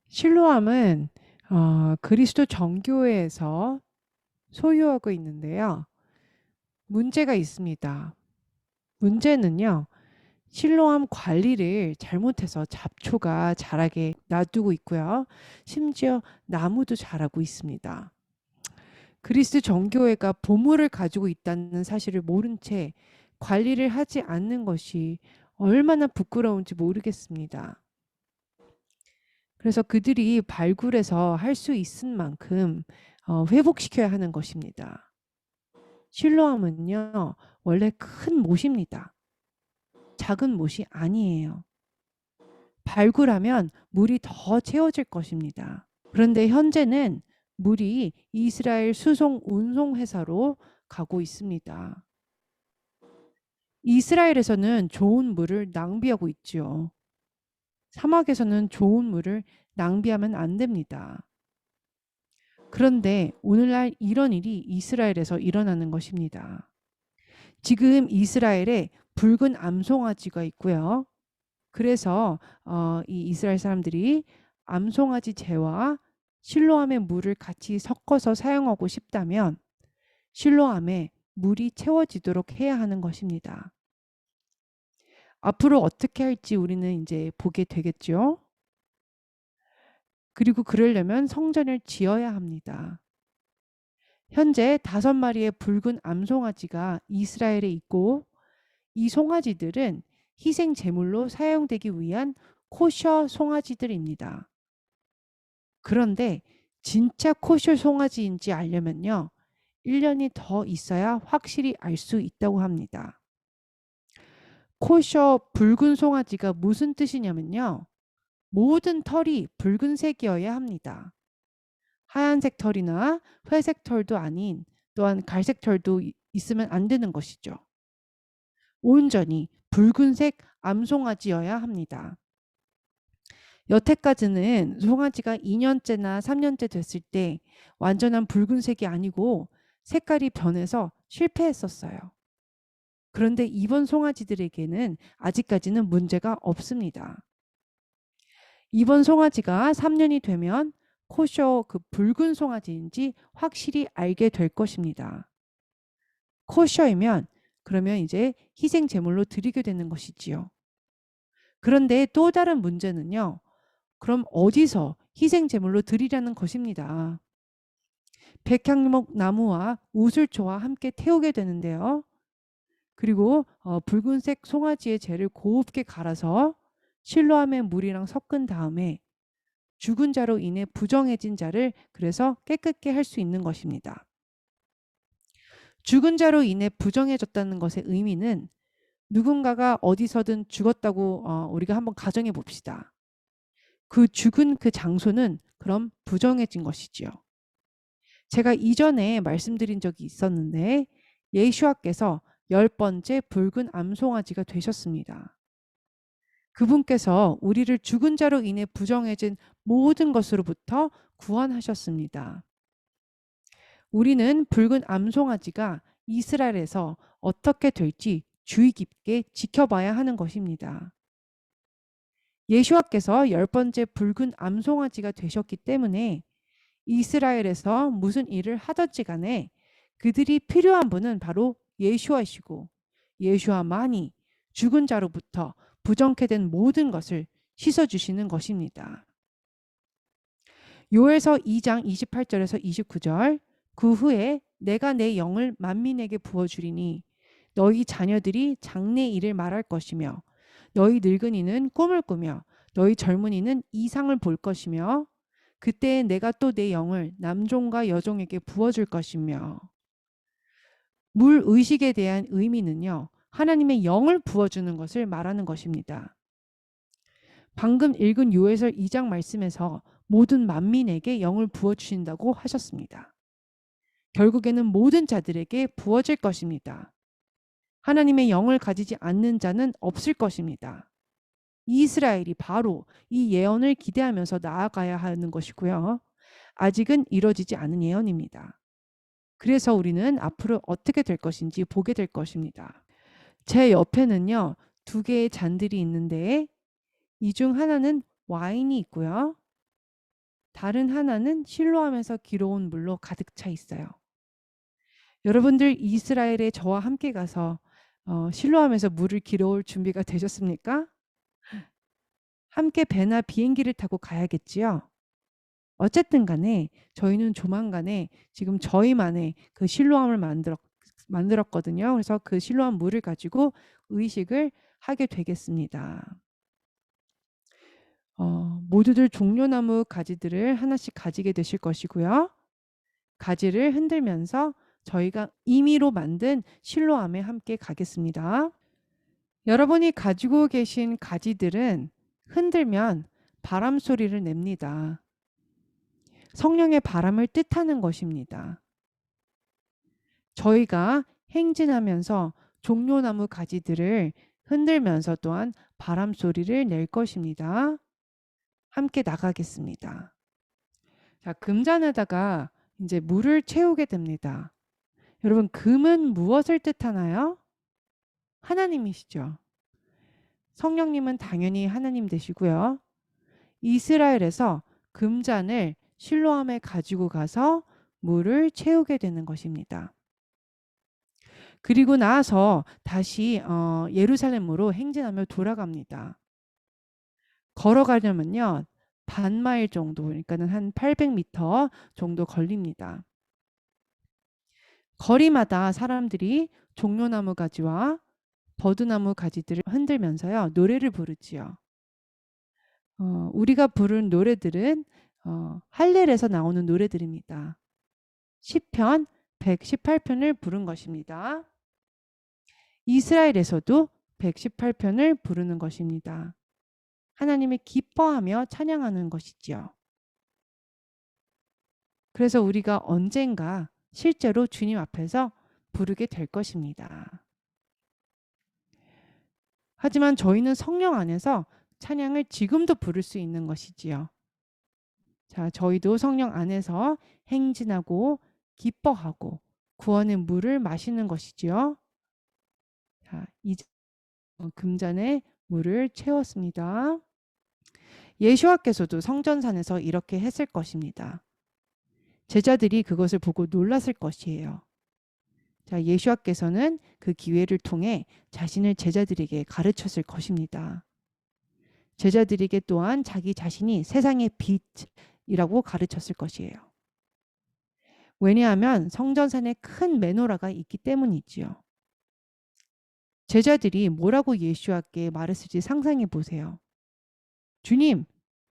실로암은 그리스도 정교회에서 소유하고 있는데요. 문제가 있습니다. 문제는요. 실로암 관리를 잘못해서 잡초가 자라게 놔두고 있고요. 심지어 나무도 자라고 있습니다. 그리스도 정교회가 보물을 가지고 있다는 사실을 모른 채 관리를 하지 않는 것이 얼마나 부끄러운지 모르겠습니다. 그래서 그들이 발굴해서 할 수 있은 만큼 회복시켜야 하는 것입니다. 실로암은요, 원래 큰 못입니다. 작은 못이 아니에요. 발굴하면 물이 더 채워질 것입니다. 그런데 현재는 물이 이스라엘 수송 운송 회사로 가고 있습니다. 이스라엘에서는 좋은 물을 낭비하고 있죠. 사막에서는 좋은 물을 낭비하면 안 됩니다. 그런데 오늘날 이런 일이 이스라엘에서 일어나는 것입니다. 지금 이스라엘에 붉은 암송아지가 있고요. 그래서 이 이스라엘 사람들이 암송아지 재와 실로암의 물을 같이 섞어서 사용하고 싶다면 실로암에 물이 채워지도록 해야 하는 것입니다. 앞으로 어떻게 할지 우리는 이제 보게 되겠죠. 그리고 그러려면 성전을 지어야 합니다. 현재 5마리의 붉은 암송아지가 이스라엘에 있고 이 송아지들은 희생 제물로 사용되기 위한 코셔 송아지들입니다. 그런데 진짜 코셔 송아지인지 알려면요. 1년이 더 있어야 확실히 알 수 있다고 합니다. 코셔 붉은 송아지가 무슨 뜻이냐면요. 모든 털이 붉은색이어야 합니다. 하얀색 털이나 회색 털도 아닌 또한 갈색 털도 있으면 안 되는 것이죠. 온전히 붉은색 암송아지여야 합니다. 여태까지는 송아지가 2년째나 3년째 됐을 때 완전한 붉은색이 아니고 색깔이 변해서 실패했었어요. 그런데 이번 송아지들에게는 아직까지는 문제가 없습니다. 이번 송아지가 3년이 되면 코셔 그 붉은 송아지인지 확실히 알게 될 것입니다. 코셔이면 그러면 이제 희생 제물로 드리게 되는 것이지요. 그런데 또 다른 문제는요. 그럼 어디서 희생 제물로 드리라는 것입니다. 백향목 나무와 우슬초와 함께 태우게 되는데요. 그리고 붉은색 송아지의 재를 곱게 갈아서 실로암의 물이랑 섞은 다음에 죽은 자로 인해 부정해진 자를 그래서 깨끗게 할 수 있는 것입니다. 죽은 자로 인해 부정해졌다는 것의 의미는 누군가가 어디서든 죽었다고 우리가 한번 가정해 봅시다. 그 죽은 그 장소는 그럼 부정해진 것이지요. 제가 이전에 말씀드린 적이 있었는데 예수와께서 10번째 붉은 암송아지가 되셨습니다. 그분께서 우리를 죽은 자로 인해 부정해진 모든 것으로부터 구원하셨습니다. 우리는 붉은 암송아지가 이스라엘에서 어떻게 될지 주의 깊게 지켜봐야 하는 것입니다. 예수와께서 10번째 붉은 암송아지가 되셨기 때문에 이스라엘에서 무슨 일을 하든지 간에 그들이 필요한 분은 바로 예수와시고 예수와만이 죽은 자로부터 부정케 된 모든 것을 씻어주시는 것입니다. 요엘서 2장 28절에서 29절 그 후에 내가 내 영을 만민에게 부어주리니 너희 자녀들이 장래 일을 말할 것이며 너희 늙은이는 꿈을 꾸며 너희 젊은이는 이상을 볼 것이며 그때 내가 또 내 영을 남종과 여종에게 부어줄 것이며 물 의식에 대한 의미는요. 하나님의 영을 부어주는 것을 말하는 것입니다. 방금 읽은 요엘서 2장 말씀에서 모든 만민에게 영을 부어주신다고 하셨습니다. 결국에는 모든 자들에게 부어질 것입니다. 하나님의 영을 가지지 않는 자는 없을 것입니다. 이스라엘이 바로 이 예언을 기대하면서 나아가야 하는 것이고요. 아직은 이루어지지 않은 예언입니다. 그래서 우리는 앞으로 어떻게 될 것인지 보게 될 것입니다. 제 옆에는요. 2개의 잔들이 있는데 이 중 하나는 와인이 있고요. 다른 하나는 실로암에서 길어온 물로 가득 차 있어요. 여러분들 이스라엘에 저와 함께 가서 실로암에서 물을 길어올 준비가 되셨습니까? 함께 배나 비행기를 타고 가야겠지요. 어쨌든 간에 저희는 조만간에 지금 저희만의 그 실로암을 만들었거든요. 그래서 그 실로암 물을 가지고 의식을 하게 되겠습니다. 모두들 종려나무 가지들을 하나씩 가지게 되실 것이고요. 가지를 흔들면서 저희가 임의로 만든 실로암에 함께 가겠습니다. 여러분이 가지고 계신 가지들은 흔들면 바람 소리를 냅니다. 성령의 바람을 뜻하는 것입니다. 저희가 행진하면서 종려나무 가지들을 흔들면서 또한 바람 소리를 낼 것입니다. 함께 나가겠습니다. 자, 금잔에다가 이제 물을 채우게 됩니다. 여러분, 금은 무엇을 뜻하나요? 하나님이시죠. 성령님은 당연히 하나님 되시고요. 이스라엘에서 금잔을 실로암에 가지고 가서 물을 채우게 되는 것입니다. 그리고 나서 다시 예루살렘으로 행진하며 돌아갑니다. 걸어가려면요. 반마일 정도, 그러니까는 한 800m 정도 걸립니다. 거리마다 사람들이 종려나무 가지와 버드나무 가지들을 흔들면서요. 노래를 부르지요. 우리가 부른 노래들은 할렐에서 나오는 노래들입니다. 시편 118편을 부른 것입니다. 이스라엘에서도 118편을 부르는 것입니다. 하나님을 기뻐하며 찬양하는 것이지요. 그래서 우리가 언젠가 실제로 주님 앞에서 부르게 될 것입니다. 하지만 저희는 성령 안에서 찬양을 지금도 부를 수 있는 것이지요. 자, 저희도 성령 안에서 행진하고 기뻐하고 구원의 물을 마시는 것이지요. 자, 이제 금잔에 물을 채웠습니다. 예수와께서도 성전산에서 이렇게 했을 것입니다. 제자들이 그것을 보고 놀랐을 것이에요. 자, 예수와께서는 그 기회를 통해 자신을 제자들에게 가르쳤을 것입니다. 제자들에게 또한 자기 자신이 세상의 빛이라고 가르쳤을 것이에요. 왜냐하면 성전산에 큰 메노라가 있기 때문이지요. 제자들이 뭐라고 예수와께 말했을지 상상해 보세요. 주님,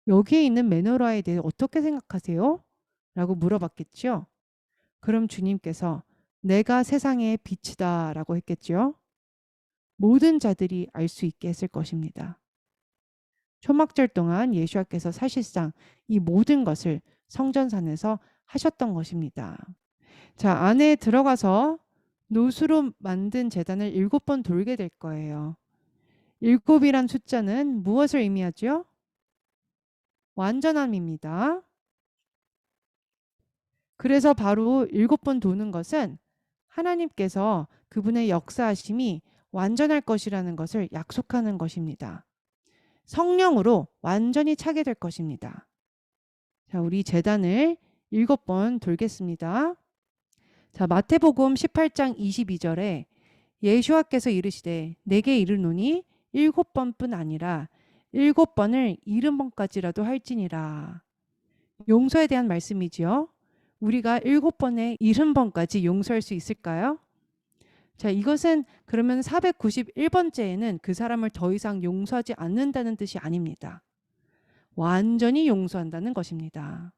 여기에 있는 메노라에 대해 어떻게 생각하세요? 라고 물어봤겠죠. 그럼 주님께서 내가 세상의 빛이다 라고 했겠죠. 모든 자들이 알 수 있게 했을 것입니다. 초막절 동안 예수와께서 사실상 이 모든 것을 성전산에서 하셨던 것입니다. 자, 안에 들어가서 노수로 만든 제단을 7번 돌게 될 거예요. 7이란 숫자는 무엇을 의미하죠? 완전함입니다. 그래서 바로 7번 도는 것은 하나님께서 그분의 역사하심이 완전할 것이라는 것을 약속하는 것입니다. 성령으로 완전히 차게 될 것입니다. 자, 우리 제단을 7번 돌겠습니다. 자, 마태복음 18장 22절에 예수와께서 이르시되 내게 이르노니 7번뿐 아니라 7번을 70번까지라도 할지니라. 용서에 대한 말씀이지요. 우리가 7번에 70번까지 용서할 수 있을까요? 자, 이것은 그러면 491번째에는 그 사람을 더 이상 용서하지 않는다는 뜻이 아닙니다. 완전히 용서한다는 것입니다.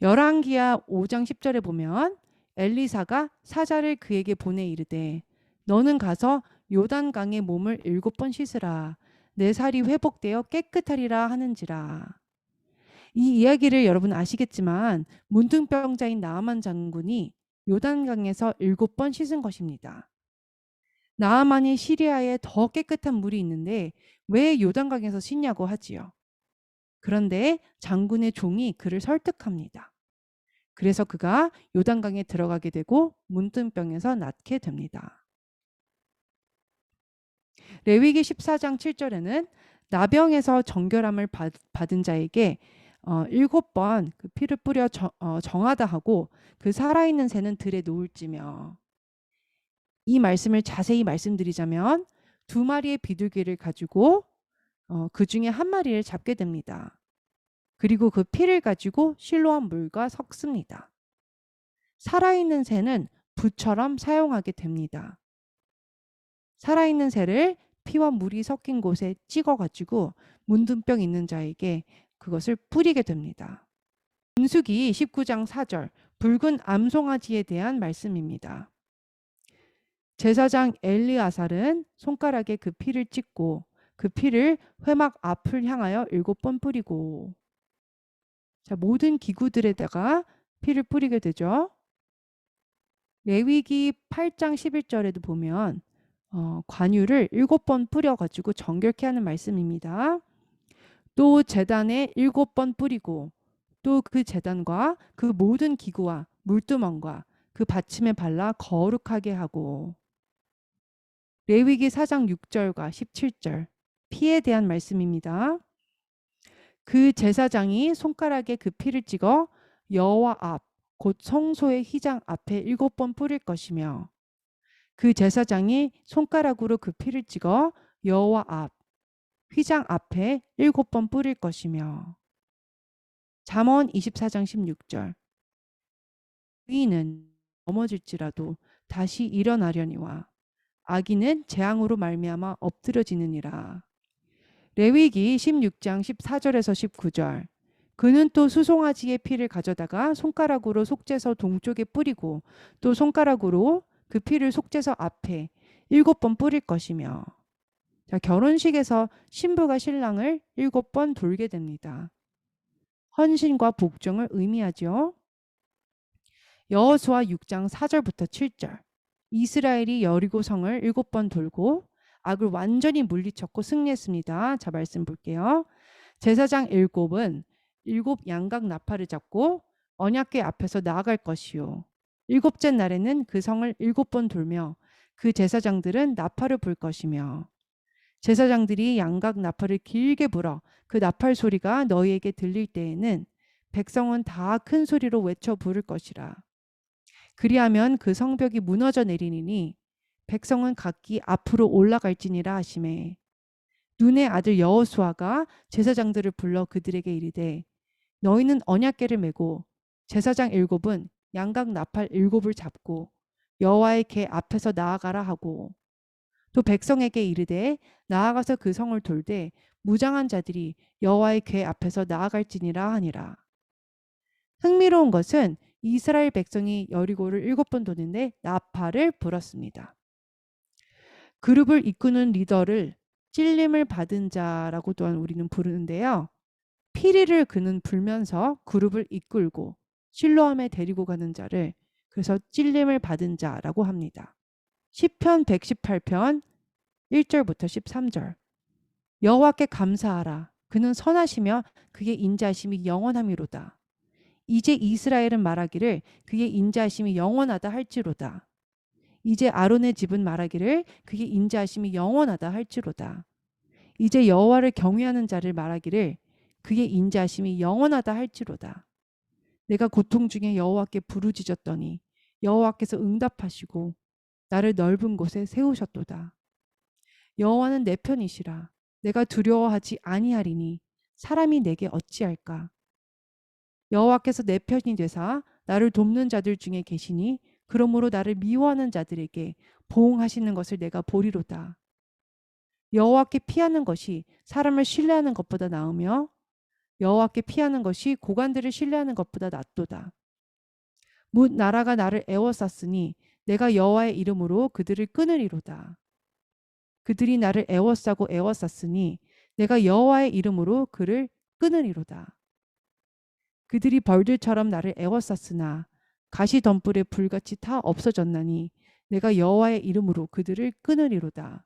열왕기하 5장 10절에 보면 엘리사가 사자를 그에게 보내 이르되 너는 가서 요단강에 몸을 7번 씻으라. 내 살이 회복되어 깨끗하리라 하는지라. 이 이야기를 여러분 아시겠지만 문둥병자인 나아만 장군이 요단강에서 7번 씻은 것입니다. 나아만이 시리아에 더 깨끗한 물이 있는데 왜 요단강에서 씻냐고 하지요. 그런데 장군의 종이 그를 설득합니다. 그래서 그가 요단강에 들어가게 되고 문둥병에서 낫게 됩니다. 레위기 14장 7절에는 나병에서 정결함을 받은 자에게 7번 그 피를 뿌려 정하다 하고 그 살아있는 새는 들에 놓을지며. 이 말씀을 자세히 말씀드리자면 두 마리의 비둘기를 가지고 그 중에 한 마리를 잡게 됩니다. 그리고 그 피를 가지고 실로암 물과 섞습니다. 살아있는 새는 부처럼 사용하게 됩니다. 살아있는 새를 피와 물이 섞인 곳에 찍어가지고 문둥병 있는 자에게 그것을 뿌리게 됩니다. 민수기 19장 4절 붉은 암송아지에 대한 말씀입니다. 제사장 엘리아살은 손가락에 그 피를 찍고 그 피를 회막 앞을 향하여 7번 뿌리고. 자, 모든 기구들에다가 피를 뿌리게 되죠. 레위기 8장 11절에도 보면 관유를 7번 뿌려가지고 정결케 하는 말씀입니다. 또 제단에 7번 뿌리고 또 그 제단과 그 모든 기구와 물두멍과 그 받침에 발라 거룩하게 하고. 레위기 4장 6절과 17절 피에 대한 말씀입니다. 그 제사장이 손가락에 그 피를 찍어 여호와 앞 곧 성소의 휘장 앞에 7번 뿌릴 것이며 그 제사장이 손가락으로 그 피를 찍어 여호와 앞 휘장 앞에 7번 뿌릴 것이며. 잠언 24장 16절 의인은 넘어질지라도 다시 일어나려니와 악인은 재앙으로 말미암아 엎드러지느니라. 레위기 16장 14절에서 19절 그는 또 수송아지의 피를 가져다가 손가락으로 속죄서 동쪽에 뿌리고 또 손가락으로 그 피를 속죄서 앞에 7번 뿌릴 것이며. 자, 결혼식에서 신부가 신랑을 7번 돌게 됩니다. 헌신과 복종을 의미하죠. 여호수아 6장 4절부터 7절 이스라엘이 여리고 성을 7번 돌고 악을 완전히 물리쳤고 승리했습니다. 자, 말씀 볼게요. 제사장 7은 7 양각 나팔을 잡고 언약궤 앞에서 나아갈 것이요 7째 날에는 그 성을 7번 돌며 그 제사장들은 나팔을 불 것이며 제사장들이 양각 나팔을 길게 불어 그 나팔 소리가 너희에게 들릴 때에는 백성은 다 큰 소리로 외쳐 부를 것이라. 그리하면 그 성벽이 무너져 내리니 백성은 각기 앞으로 올라갈지니라 하시매. 눈의 아들 여호수아가 제사장들을 불러 그들에게 이르되 너희는 언약궤를 메고 제사장 7은 양각 나팔 7을 잡고 여호와의 궤 앞에서 나아가라 하고 또 백성에게 이르되 나아가서 그 성을 돌되 무장한 자들이 여호와의 궤 앞에서 나아갈지니라 하니라. 흥미로운 것은 이스라엘 백성이 여리고를 7번 도는데 나팔을 불었습니다. 그룹을 이끄는 리더를 찔림을 받은 자라고 또한 우리는 부르는데요. 피리를 그는 불면서 그룹을 이끌고 실로암에 데리고 가는 자를 그래서 찔림을 받은 자라고 합니다. 시편 118편 1절부터 13절 여호와께 감사하라. 그는 선하시며 그의 인자하심이 영원함이로다. 이제 이스라엘은 말하기를 그의 인자하심이 영원하다 할지로다. 이제 아론의 집은 말하기를 그의 인자하심이 영원하다 할지로다. 이제 여호와를 경외하는 자를 말하기를 그의 인자하심이 영원하다 할지로다. 내가 고통 중에 여호와께 부르짖었더니 여호와께서 응답하시고 나를 넓은 곳에 세우셨도다. 여호와는 내 편이시라. 내가 두려워하지 아니하리니 사람이 내게 어찌할까. 여호와께서 내 편이 되사 나를 돕는 자들 중에 계시니 그러므로 나를 미워하는 자들에게 보응하시는 것을 내가 보리로다. 여호와께 피하는 것이 사람을 신뢰하는 것보다 나으며 여호와께 피하는 것이 고관들을 신뢰하는 것보다 낫도다. 뭇 나라가 나를 애워쌌으니 내가 여호와의 이름으로 그들을 끊으리로다. 그들이 나를 애워싸고 애워쌌으니 내가 여호와의 이름으로 그를 끊으리로다. 그들이 벌들처럼 나를 애워쌌으나 가시덤불에 불같이 타 없어졌나니 내가 여호와의 이름으로 그들을 끊으리로다.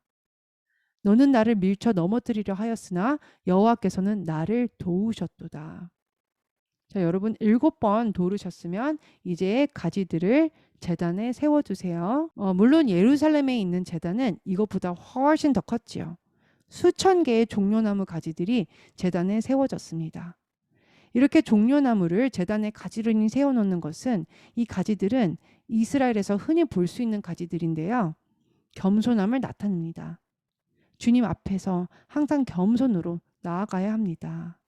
너는 나를 밀쳐 넘어뜨리려 하였으나 여호와께서는 나를 도우셨도다. 자, 여러분 7번 도르셨으면 이제 가지들을 제단에 세워두세요. 물론 예루살렘에 있는 제단은 이것보다 훨씬 더 컸지요. 수천 개의 종려나무 가지들이 제단에 세워졌습니다. 이렇게 종려나무를 제단에 가지런히 세워놓는 것은 이 가지들은 이스라엘에서 흔히 볼 수 있는 가지들인데요. 겸손함을 나타냅니다. 주님 앞에서 항상 겸손으로 나아가야 합니다.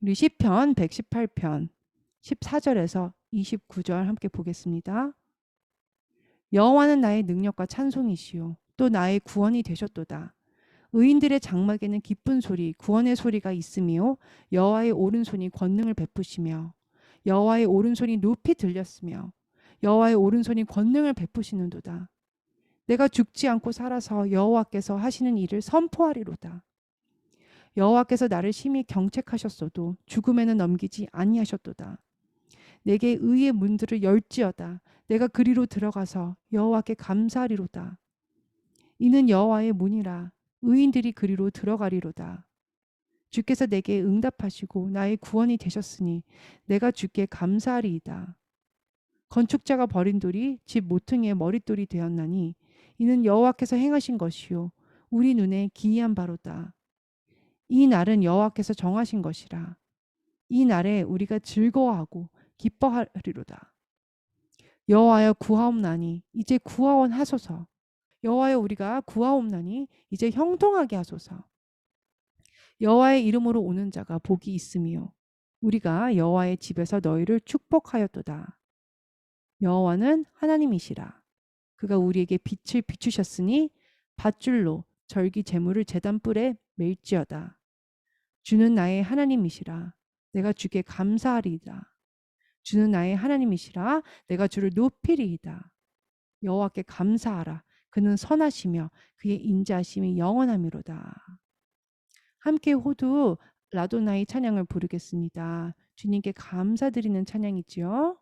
우리 시편 118편 14절에서 29절 함께 보겠습니다. 여호와는 나의 능력과 찬송이시요 또 나의 구원이 되셨도다. 의인들의 장막에는 기쁜 소리 구원의 소리가 있으며 여호와의 오른손이 권능을 베푸시며 여호와의 오른손이 높이 들렸으며 여호와의 오른손이 권능을 베푸시는도다. 내가 죽지 않고 살아서 여호와께서 하시는 일을 선포하리로다. 여호와께서 나를 심히 경책하셨어도 죽음에는 넘기지 아니하셨도다. 내게 의의 문들을 열지어다. 내가 그리로 들어가서 여호와께 감사하리로다. 이는 여호와의 문이라. 의인들이 그리로 들어가리로다. 주께서 내게 응답하시고 나의 구원이 되셨으니 내가 주께 감사하리이다. 건축자가 버린 돌이 집 모퉁이의 머릿돌이 되었나니 이는 여호와께서 행하신 것이요 우리 눈에 기이한 바로다. 이 날은 여호와께서 정하신 것이라. 이 날에 우리가 즐거워하고 기뻐하리로다. 여호와여 구하옵나니 이제 구하원 하소서. 여호와여 우리가 구하옵나니 이제 형통하게 하소서. 여호와의 이름으로 오는 자가 복이 있으며 우리가 여호와의 집에서 너희를 축복하였도다. 여호와는 하나님이시라. 그가 우리에게 빛을 비추셨으니 밧줄로 절기 제물을 제단 뿔에 맬지어다. 주는 나의 하나님이시라. 내가 주께 감사하리이다. 주는 나의 하나님이시라. 내가 주를 높이리이다. 여호와께 감사하라. 그는 선하시며 그의 인자하심이 영원하미로다. 함께 호두 라도나이 찬양을 부르겠습니다. 주님께 감사드리는 찬양이지요.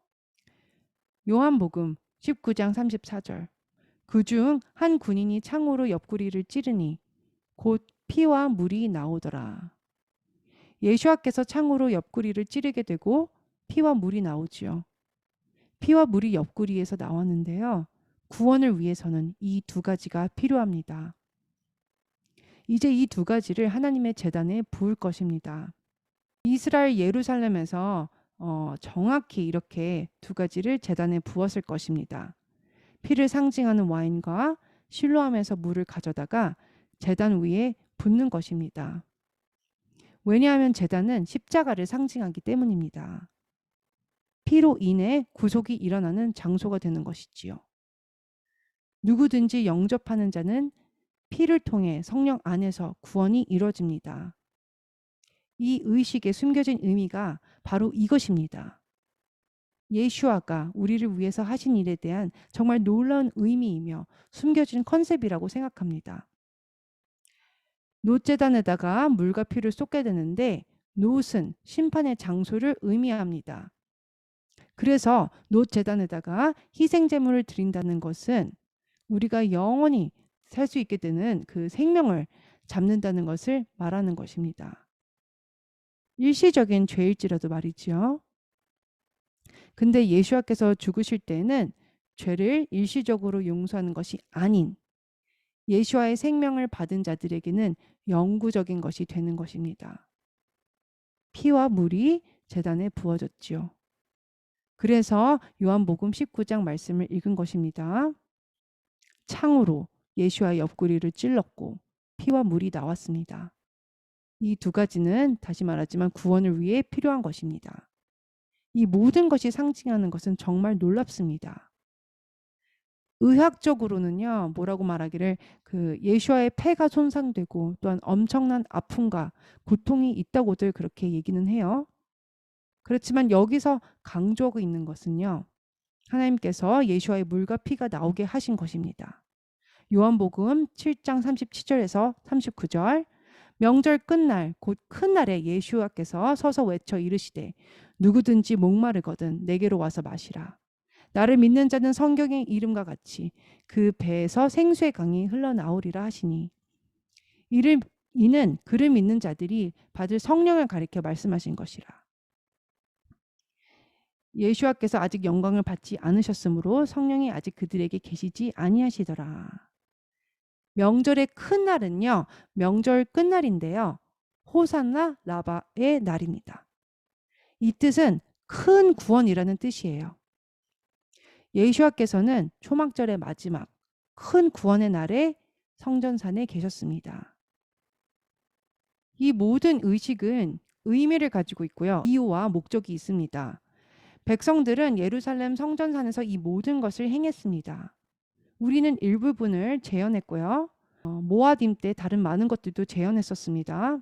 요한복음 19장 34절. 그중 한 군인이 창으로 옆구리를 찌르니 곧 피와 물이 나오더라. 예수와께서 창으로 옆구리를 찌르게 되고 피와 물이 나오지요. 피와 물이 옆구리에서 나왔는데요. 구원을 위해서는 이 두 가지가 필요합니다. 이제 이 두 가지를 하나님의 제단에 부을 것입니다. 이스라엘 예루살렘에서 정확히 이렇게 두 가지를 제단에 부었을 것입니다. 피를 상징하는 와인과 실로암에서 물을 가져다가 제단 위에 붓는 것입니다. 왜냐하면 제단은 십자가를 상징하기 때문입니다. 피로 인해 구속이 일어나는 장소가 되는 것이지요. 누구든지 영접하는 자는 피를 통해 성령 안에서 구원이 이루어집니다. 이 의식에 숨겨진 의미가 바로 이것입니다. 예수아가 우리를 위해서 하신 일에 대한 정말 놀라운 의미이며 숨겨진 컨셉이라고 생각합니다. 놋제단에다가 물과 피를 쏟게 되는데 놋은 심판의 장소를 의미합니다. 그래서 놋제단에다가 희생제물을 드린다는 것은 우리가 영원히 살 수 있게 되는 그 생명을 잡는다는 것을 말하는 것입니다. 일시적인 죄일지라도 말이지요. 근데 예수와께서 죽으실 때는 죄를 일시적으로 용서하는 것이 아닌 예수와의 생명을 받은 자들에게는 영구적인 것이 되는 것입니다. 피와 물이 제단에 부어졌지요. 그래서 요한복음 19장 말씀을 읽은 것입니다. 창으로 예수와의 옆구리를 찔렀고 피와 물이 나왔습니다. 이 두 가지는 다시 말하지만 구원을 위해 필요한 것입니다. 이 모든 것이 상징하는 것은 정말 놀랍습니다. 의학적으로는요, 뭐라고 말하기를 예수와의 폐가 손상되고 또한 엄청난 아픔과 고통이 있다고들 그렇게 얘기는 해요. 그렇지만 여기서 강조하고 있는 것은요, 하나님께서 예수와의 물과 피가 나오게 하신 것입니다. 요한복음 7장 37절에서 39절. 명절 끝날 곧 큰 날에 예수와께서 서서 외쳐 이르시되 누구든지 목마르거든 내게로 와서 마시라. 나를 믿는 자는 성경의 이름과 같이 그 배에서 생수의 강이 흘러나오리라 하시니 이는 그를 믿는 자들이 받을 성령을 가리켜 말씀하신 것이라. 예수와께서 아직 영광을 받지 않으셨으므로 성령이 아직 그들에게 계시지 아니하시더라. 명절의 큰 날은요, 명절 끝날인데요. 호산나 라바의 날입니다. 이 뜻은 큰 구원이라는 뜻이에요. 예수와께서는 초막절의 마지막 큰 구원의 날에 성전산에 계셨습니다. 이 모든 의식은 의미를 가지고 있고요. 이유와 목적이 있습니다. 백성들은 예루살렘 성전산에서 이 모든 것을 행했습니다. 우리는 일부분을 재현했고요. 모아딤 때 다른 많은 것들도 재현했었습니다.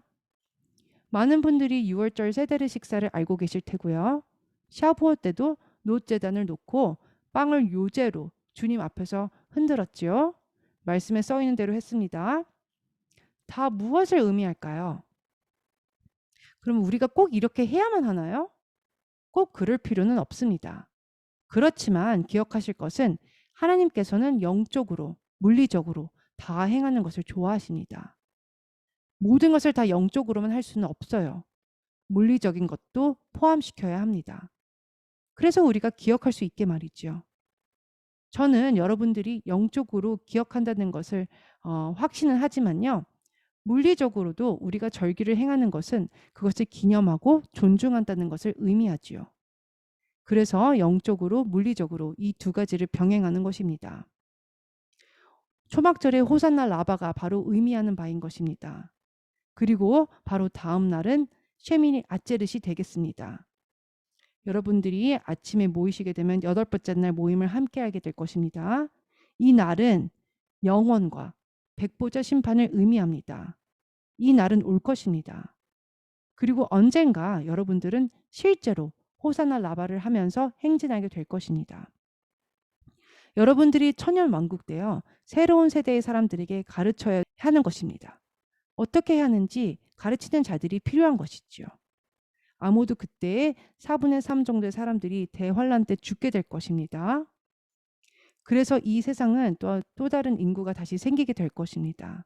많은 분들이 6월절 세대를 식사를 알고 계실 테고요. 샤브오 때도 놋제단을 놓고 빵을 요제로 주님 앞에서 흔들었지요. 말씀에 써 있는 대로 했습니다. 다 무엇을 의미할까요? 그럼 우리가 꼭 이렇게 해야만 하나요? 꼭 그럴 필요는 없습니다. 그렇지만 기억하실 것은 하나님께서는 영적으로, 물리적으로 다 행하는 것을 좋아하십니다. 모든 것을 다 영적으로만 할 수는 없어요. 물리적인 것도 포함시켜야 합니다. 그래서 우리가 기억할 수 있게 말이죠. 저는 여러분들이 영적으로 기억한다는 것을 확신은 하지만요. 물리적으로도 우리가 절기를 행하는 것은 그것을 기념하고 존중한다는 것을 의미하지요. 그래서 영적으로 물리적으로 이 두 가지를 병행하는 것입니다. 초막절의 호산나 라바가 바로 의미하는 바인 것입니다. 그리고 바로 다음 날은 쉐미니 아체르시 되겠습니다. 여러분들이 아침에 모이시게 되면 8번째 날 모임을 함께 하게 될 것입니다. 이 날은 영원과 백보자 심판을 의미합니다. 이 날은 올 것입니다. 그리고 언젠가 여러분들은 실제로 호사나 라바를 하면서 행진하게 될 것입니다. 여러분들이 천년왕국 때요. 새로운 세대의 사람들에게 가르쳐야 하는 것입니다. 어떻게 하는지 가르치는 자들이 필요한 것이지요. 아무도 그때 4분의 3 정도의 사람들이 대환란 때 죽게 될 것입니다. 그래서 이 세상은 또 다른 인구가 다시 생기게 될 것입니다.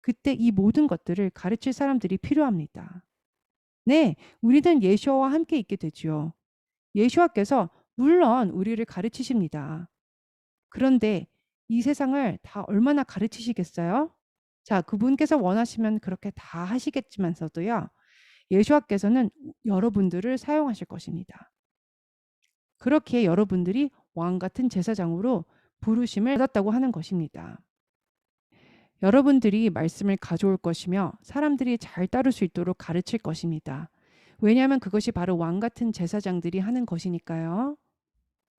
그때 이 모든 것들을 가르칠 사람들이 필요합니다. 네, 우리는 예수와 함께 있게 되지요. 예수와께서 물론 우리를 가르치십니다. 그런데 이 세상을 다 얼마나 가르치시겠어요? 자, 그분께서 원하시면 그렇게 다 하시겠지만서도요. 예수와께서는 여러분들을 사용하실 것입니다. 그렇게 여러분들이 왕 같은 제사장으로 부르심을 받았다고 하는 것입니다. 여러분들이 말씀을 가져올 것이며 사람들이 잘 따를 수 있도록 가르칠 것입니다. 왜냐하면 그것이 바로 왕 같은 제사장들이 하는 것이니까요.